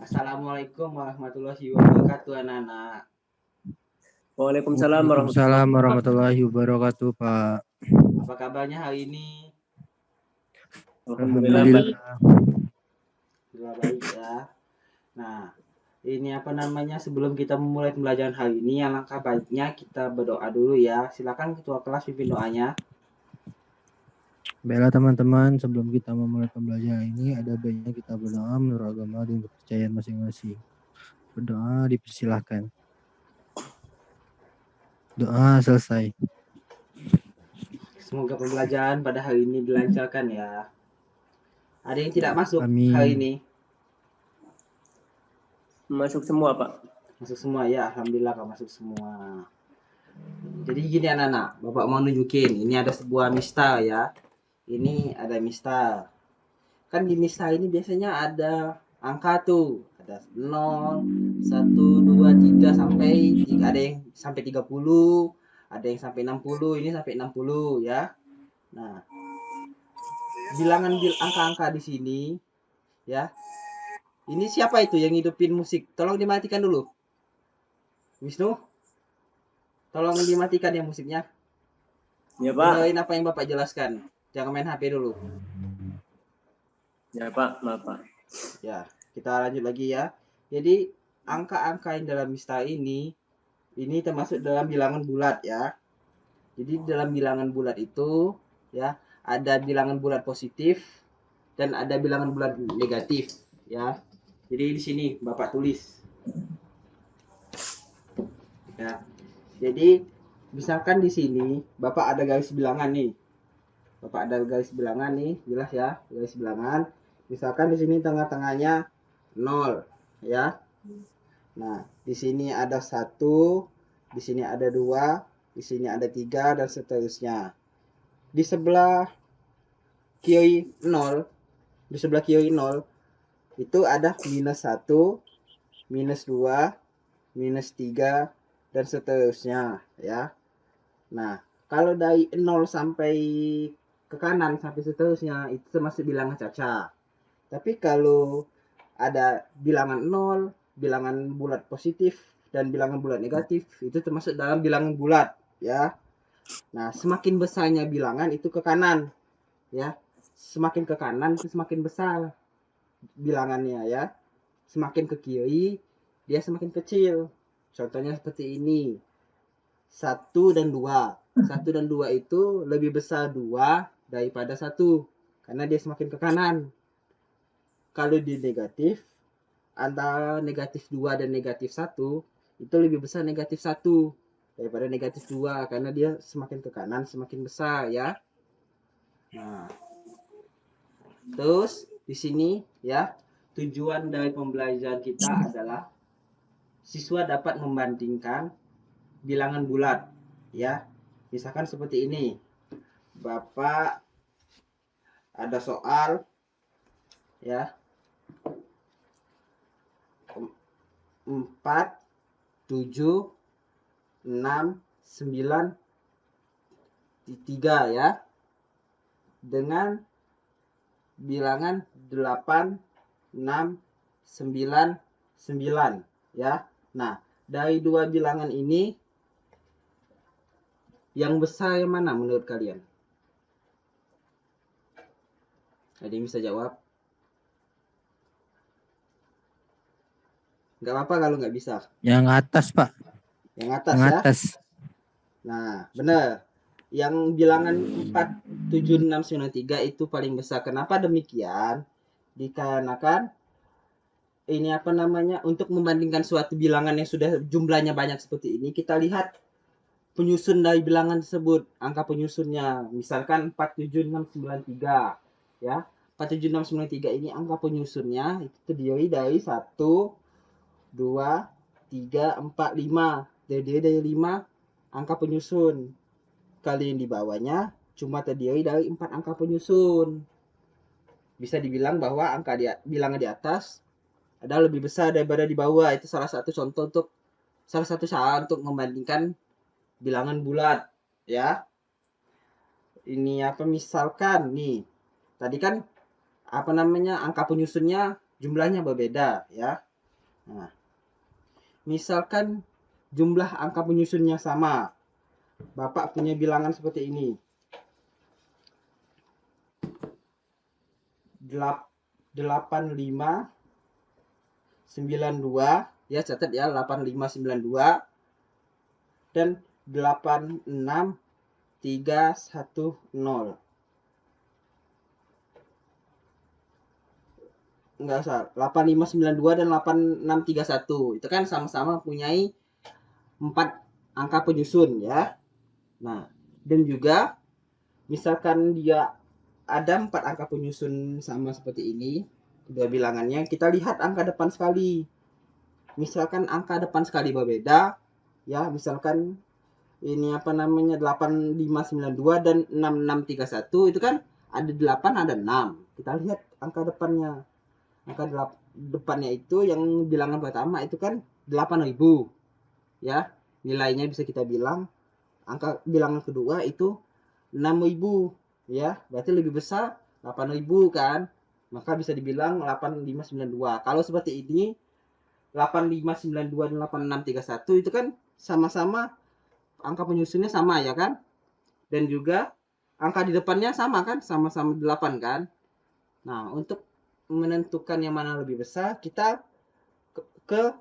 Assalamualaikum warahmatullahi wabarakatuh, anak-anak. Waalaikumsalam warahmatullahi Waalaikumsalam wabarakatuh. warahmatullahi wabarakatuh, Pak. Apa kabarnya hari ini? Alhamdulillah baik. Alhamdulillah baik ya. Nah, ini apa namanya, sebelum kita memulai pembelajaran hari ini, alangkah baiknya kita berdoa dulu ya. Silakan ketua kelas pimpin doanya. Baiklah teman-teman, sebelum kita memulai pembelajaran ini, ada baiknya kita berdoa menurut agama dan kepercayaan masing-masing. Berdoa dipersilahkan. Doa selesai. Semoga pembelajaran pada hari ini dilancarkan ya. Ada yang tidak masuk Amin. hari ini? Masuk semua, Pak. Masuk semua ya, alhamdulillah kan masuk semua. Jadi gini anak-anak, Bapak mau nunjukin, ini ada sebuah mistal ya. Ini ada mistal. Kan di mistal ini biasanya ada angka tuh, ada 0, 1, 2, 3 sampai ada yang sampai 30, ada yang sampai 60, ini sampai 60 ya. Nah, bilangan angka-angka di sini ya. Ini siapa itu yang hidupin musik? Tolong dimatikan dulu. Wisnu, tolong dimatikan ya musiknya. Ya, Pak. Dengerin apa yang Bapak jelaskan. Jangan main HP dulu. Ya, Pak. Maaf, Pak. Ya, kita lanjut lagi ya. Jadi, angka-angka yang dalam mistal ini termasuk dalam bilangan bulat ya. Jadi dalam bilangan bulat itu ya, ada bilangan bulat positif dan ada bilangan bulat negatif ya. Jadi di sini Bapak tulis. Ya. Jadi misalkan di sini Bapak ada garis bilangan nih. Bapak ada garis bilangan nih, jelas ya, garis bilangan. Misalkan di sini tengah-tengahnya 0 ya. Nah, di sini ada 1, di sini ada 2, di sini ada 3 dan seterusnya. Di sebelah kiri 0, di sebelah kiri 0 itu ada minus 1, minus 2, minus 3 dan seterusnya ya. Nah, kalau dari 0 sampai ke kanan sampai seterusnya itu termasuk bilangan caca. Tapi kalau ada bilangan 0, bilangan bulat positif dan bilangan bulat negatif itu termasuk dalam bilangan bulat ya. Nah, semakin besarnya bilangan itu ke kanan ya. Semakin ke kanan itu semakin besar bilangannya ya. Semakin ke kiri dia semakin kecil. Contohnya seperti ini. 1 dan 2. 1 dan 2 itu lebih besar 2 daripada 1 karena dia semakin ke kanan. Kalau di negatif, antara negatif 2 dan negatif 1 itu lebih besar negatif 1 daripada negatif 2 karena dia semakin ke kanan semakin besar ya. Nah, terus di sini ya, tujuan dari pembelajaran kita adalah siswa dapat membandingkan bilangan bulat ya. Misalkan seperti ini. Bapak ada soal ya, 4, 7, 6, 9, 3 ya. Dengan bilangan 8, 6, 9, 9 ya. Nah, dari dua bilangan ini yang besar yang mana menurut kalian? Ada yang bisa jawab? Nggak apa-apa kalau nggak bisa. Yang atas, Pak. Yang atas Yang ya. atas. Nah, benar. Yang bilangan 4, 7, 6, 9, 3 itu paling besar. Kenapa demikian? Dikarenakan ini apa namanya, untuk membandingkan suatu bilangan yang sudah jumlahnya banyak seperti ini, kita lihat penyusun dari bilangan tersebut, angka penyusunnya. Misalkan 4, 7, 6, 9, 3 ya. 4, 7, 6, 9, 3 ini angka penyusunnya itu terdiri dari 1, 2, 3, 4, 5. Terdiri dari 5 angka penyusun. Kali yang di bawahnya cuma terdiri dari 4 angka penyusun. Bisa dibilang bahwa angka bilangan di atas adalah lebih besar daripada di bawah. Itu salah satu cara untuk membandingkan bilangan bulat ya. Ini apa, misalkan nih tadi kan apa namanya, angka penyusunnya jumlahnya berbeda ya. Nah, misalkan jumlah angka penyusunnya sama. Bapak punya bilangan seperti ini. 8592, ya catat ya, 8592 dan 86310. Enggak usah, 8592 dan 8631. Itu kan sama-sama punyai 4 angka penyusun ya. Nah, dan juga misalkan dia ada 4 angka penyusun sama seperti ini, kedua bilangannya, kita lihat angka depan sekali. Misalkan angka depan sekali berbeda, ya, misalkan ini apa namanya 8592 dan 6631, itu kan ada 8 ada 6. Kita lihat angka depannya. Angka depannya itu yang bilangan pertama itu kan 8000. Ya, nilainya bisa kita bilang angka bilangan kedua itu 6000, ya. Berarti lebih besar 8000 kan? Maka bisa dibilang 8592. Kalau seperti ini 8592 dan 8631 itu kan sama-sama angka penyusunnya sama ya kan? Dan juga angka di depannya sama kan? Sama-sama 8 kan? Nah, untuk menentukan yang mana lebih besar, kita ke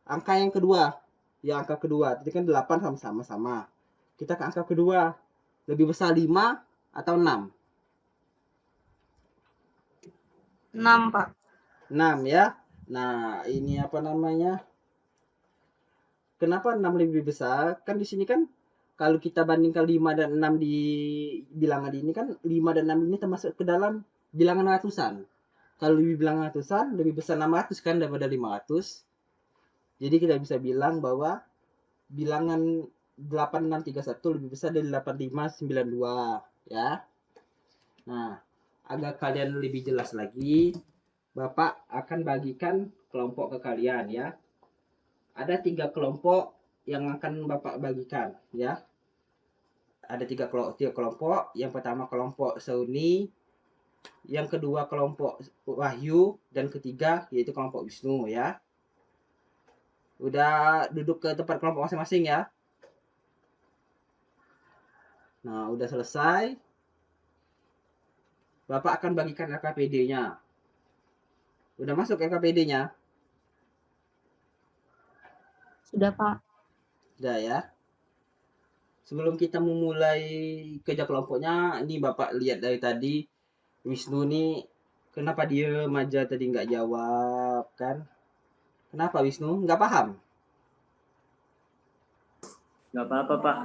angka yang kedua. Ya, angka kedua. Tadi kan 8 sama-sama. Kita ke angka kedua. Lebih besar 5 atau 6? 6, Pak. 6 ya. Nah, ini apa namanya? Kenapa 6 lebih besar? Kan di sini kan kalau kita bandingkan 5 dan 6 di bilangan ini kan 5 dan 6 ini termasuk ke dalam bilangan ratusan. Kalau lebih bilangan ratusan lebih besar 600 kan daripada 500. Jadi kita bisa bilang bahwa bilangan 8631 lebih besar dari 8592 ya. Nah, agar kalian lebih jelas lagi, Bapak akan bagikan kelompok ke kalian ya. Ada 3 kelompok yang akan Bapak bagikan ya. Ada 3 kelompok. Yang pertama kelompok Sauni, yang kedua kelompok Wahyu, dan ketiga yaitu kelompok Wisnu ya. Udah duduk ke tempat kelompok masing-masing ya. Nah, udah selesai. Bapak akan bagikan LKPD-nya. Udah masuk LKPD-nya? Sudah, Pak. Udah ya. Sebelum kita memulai kerja kelompoknya, ini Bapak lihat dari tadi Wisnu nih kenapa dia aja tadi nggak jawab kan? Kenapa Wisnu? Nggak paham? Nggak apa-apa, Pak.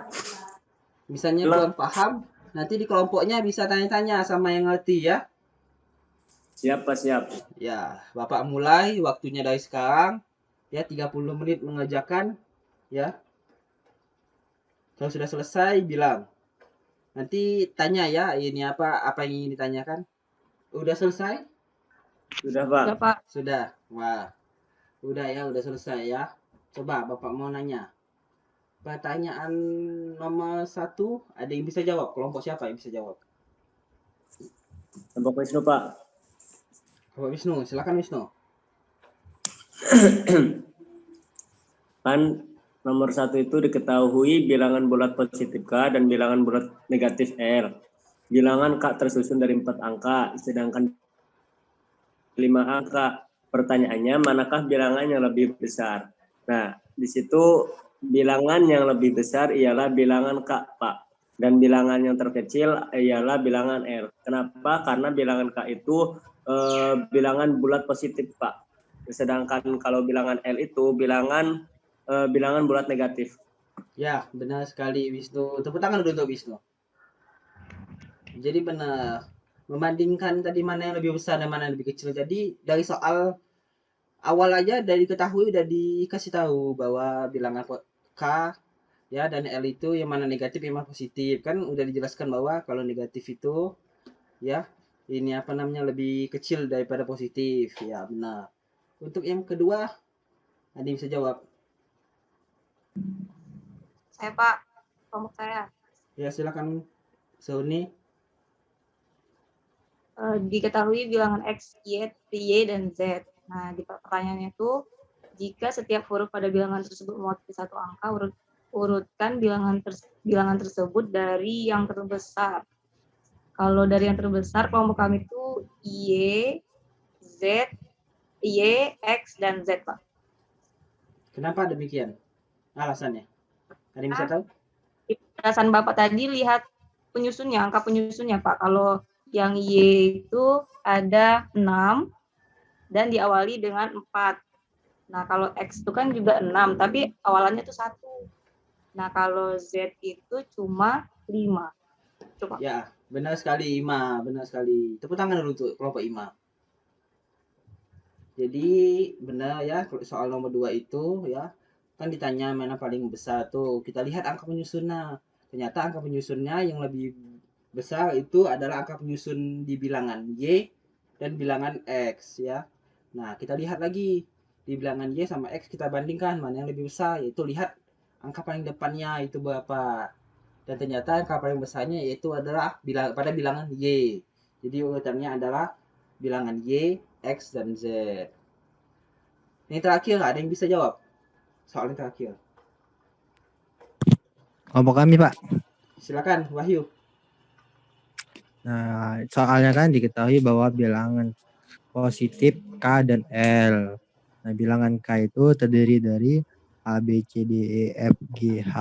Misalnya kurang paham, nanti di kelompoknya bisa tanya-tanya sama yang ngerti ya. Siap, Pak, siap. Ya, Bapak mulai waktunya dari sekarang. Ya, 30 menit mengerjakan. Ya. Kalau sudah selesai, bilang. Nanti tanya ya, ini apa yang ingin ditanyakan. Udah selesai? Sudah, Pak. Sudah, Pak. Sudah. Wah. Udah ya, udah selesai ya. Coba Bapak mau nanya. Pertanyaan nomor 1, ada yang bisa jawab? Kelompok siapa yang bisa jawab? Kelompok Wisnu, Pak. Bapak Wisnu, silakan Wisnu. Kan nomor 1 itu diketahui bilangan bulat positif K dan bilangan bulat negatif R. Bilangan K tersusun dari 4 angka, sedangkan 5 angka. Pertanyaannya, manakah bilangan yang lebih besar? Nah, di situ bilangan yang lebih besar ialah bilangan K, Pak. Dan bilangan yang terkecil ialah bilangan R. Kenapa? Karena bilangan K itu bilangan bulat positif, Pak. Sedangkan kalau bilangan L itu bilangan bulat negatif. Ya, benar sekali Wisnu. Tepuk tangan dulu untuk Wisnu. Jadi benar. Membandingkan tadi mana yang lebih besar dan mana yang lebih kecil. Jadi dari soal awal aja dari ketahui udah dikasih tahu bahwa bilangan K ya dan L itu yang mana negatif yang mana positif. Kan udah dijelaskan bahwa kalau negatif itu ya ini apa namanya lebih kecil daripada positif. Ya, benar. Untuk yang kedua, ada yang bisa jawab? Saya, Pak. Kelompok saya. Ya, silakan Sony. Diketahui bilangan X, Y, dan Z. Nah, di pertanyaannya itu Jika setiap huruf pada bilangan tersebut mewakili satu angka, urutkan bilangan tersebut dari yang terbesar. Kalau dari yang terbesar, kelompok kami itu Y, Z, Y, X, dan Z, Pak. Kenapa demikian? Alasannya? Ada yang bisa tahu? Alasan Bapak tadi lihat penyusunnya, angka penyusunnya, Pak. Kalau yang Y itu ada 6 dan diawali dengan 4. Nah, kalau X itu kan juga 6, tapi awalannya itu 1. Nah, kalau Z itu cuma 5. Coba. Ya, benar sekali Ima, benar sekali. Tepuk tangan dulu untuk kelompok Ima. Jadi benar ya soal nomor 2 itu ya. Kan ditanya mana paling besar tuh. Kita lihat angka penyusunnya. Ternyata angka penyusunnya yang lebih besar itu adalah angka penyusun di bilangan Y dan bilangan X ya. Nah, kita lihat lagi di bilangan Y sama X kita bandingkan mana yang lebih besar, yaitu lihat angka paling depannya itu berapa. Dan ternyata angka paling besarnya yaitu adalah pada bilangan Y. Jadi urutannya adalah bilangan Y, X, dan Z. Yang terakhir ada yang bisa jawab? Soal yang terakhir. Kelompok kami, Pak. Silakan, Wahyu. Nah, soalnya kan diketahui bahwa bilangan positif K dan L. Nah, bilangan K itu terdiri dari A, B, C, D, E, F, G, H,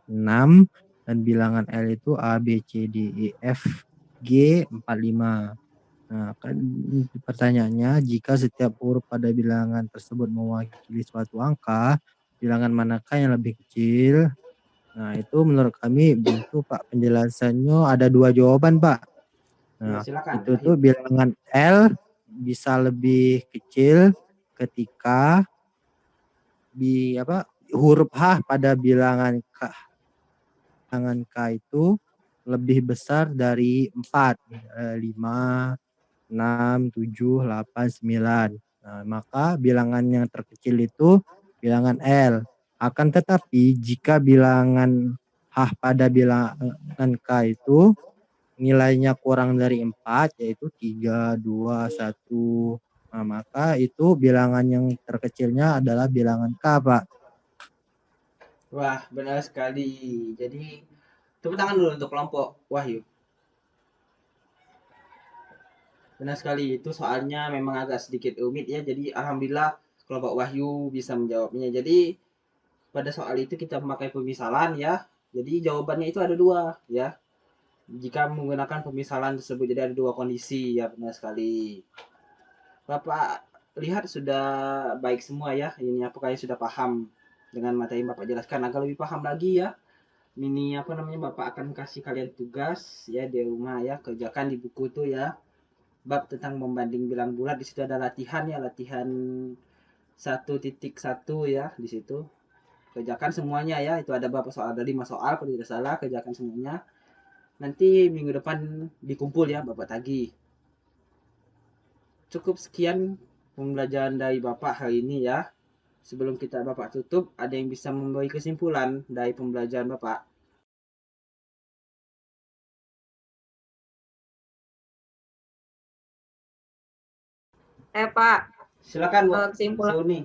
6. Dan bilangan L itu A, B, C, D, E, F, G, 45. Nah, kan pertanyaannya, jika setiap huruf pada bilangan tersebut mewakili suatu angka, bilangan manakah yang lebih kecil? Nah, itu menurut kami buntu, Pak. Penjelasannya ada 2 jawaban, Pak. Ya, Nah, silakan. itu tuh bilangan L bisa lebih kecil ketika huruf H pada bilangan K itu lebih besar dari 4, 5, 6, 7, 8, 9. Nah, maka bilangan yang terkecil itu bilangan L. Akan tetapi jika bilangan H pada bilangan K itu nilainya kurang dari 4, yaitu 3, 2, 1. Nah, maka itu bilangan yang terkecilnya adalah bilangan K, Pak. Wah, benar sekali. Jadi, tepuk tangan dulu untuk kelompok Wahyu. Benar sekali, itu soalnya memang agak sedikit rumit ya. Jadi, alhamdulillah kelompok Wahyu bisa menjawabnya. Jadi, pada soal itu kita memakai pemisalan ya. Jadi, jawabannya itu ada 2 ya. Jika menggunakan pemisalan tersebut, jadi ada 2 kondisi ya, benar sekali. Bapak lihat sudah baik semua ya. Ini apakah sudah paham dengan materi Bapak jelaskan? Agar lebih paham lagi ya. Ini Bapak akan kasih kalian tugas ya di rumah ya, kerjakan di buku itu ya. Bab tentang membanding bilang bulat, di situ ada latihan ya, latihan 1.1 ya di situ. Kerjakan semuanya ya. Itu ada berapa soal? Ada 5 soal kalau tidak salah, kerjakan semuanya. Nanti minggu depan dikumpul ya Bapak tagih. Cukup sekian pembelajaran dari Bapak hari ini ya. Sebelum Bapak tutup, ada yang bisa memberi kesimpulan dari pembelajaran Bapak? Pak. Silakan, Bu. Kesimpulan Suni.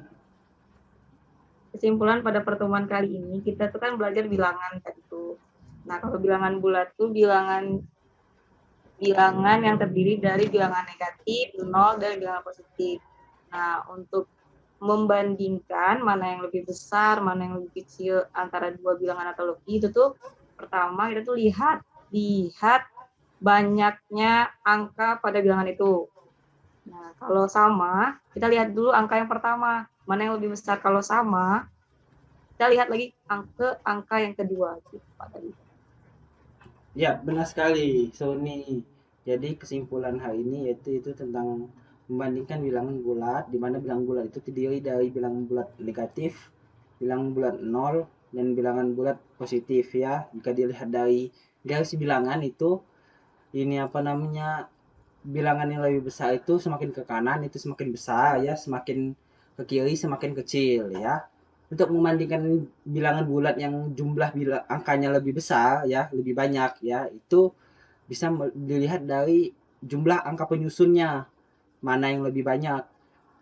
kesimpulan pada pertemuan kali ini kita tuh kan belajar bilangan tadi tuh. Nah, kalau bilangan bulat tuh bilangan yang terdiri dari bilangan negatif, 0, dan bilangan positif. Nah, untuk membandingkan mana yang lebih besar, mana yang lebih kecil antara 2 bilangan atau lebih, itu tuh pertama kita tuh lihat banyaknya angka pada bilangan itu. Nah, kalau sama, kita lihat dulu angka yang pertama, mana yang lebih besar. Kalau sama, kita lihat lagi angka yang kedua, gitu Pak tadi. Ya, benar sekali, Sony. Jadi kesimpulan hari ini yaitu itu tentang membandingkan bilangan bulat, di mana bilangan bulat itu terdiri dari bilangan bulat negatif, bilangan bulat 0, dan bilangan bulat positif ya. Jika dilihat dari garis bilangan itu, ini bilangan yang lebih besar itu semakin ke kanan itu semakin besar ya, semakin ke kiri semakin kecil ya. Untuk membandingkan bilangan bulat yang jumlah angkanya lebih besar ya, lebih banyak ya, itu bisa dilihat dari jumlah angka penyusunnya, mana yang lebih banyak.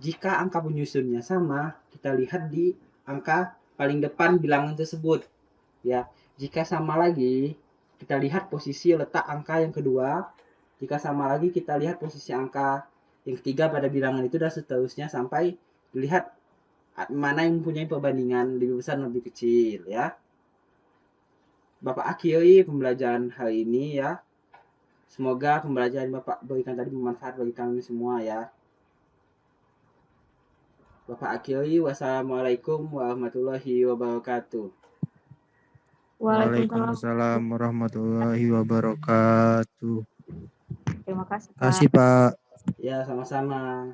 Jika angka penyusunnya sama, kita lihat di angka paling depan bilangan tersebut. Ya, jika sama lagi, kita lihat posisi letak angka yang kedua. Jika sama lagi, kita lihat posisi angka yang ketiga pada bilangan itu, dan seterusnya sampai dilihat mana yang mempunyai perbandingan lebih besar dan lebih kecil, ya. Bapak akhiri pembelajaran hari ini, ya. Semoga pembelajaran Bapak berikan tadi bermanfaat bagi kami semua, ya. Bapak akhiri, wassalamualaikum warahmatullahi wabarakatuh. Waalaikumsalam. Waalaikumsalam warahmatullahi wabarakatuh. Terima kasih, Pak. Kasih Pak. Ya, sama-sama.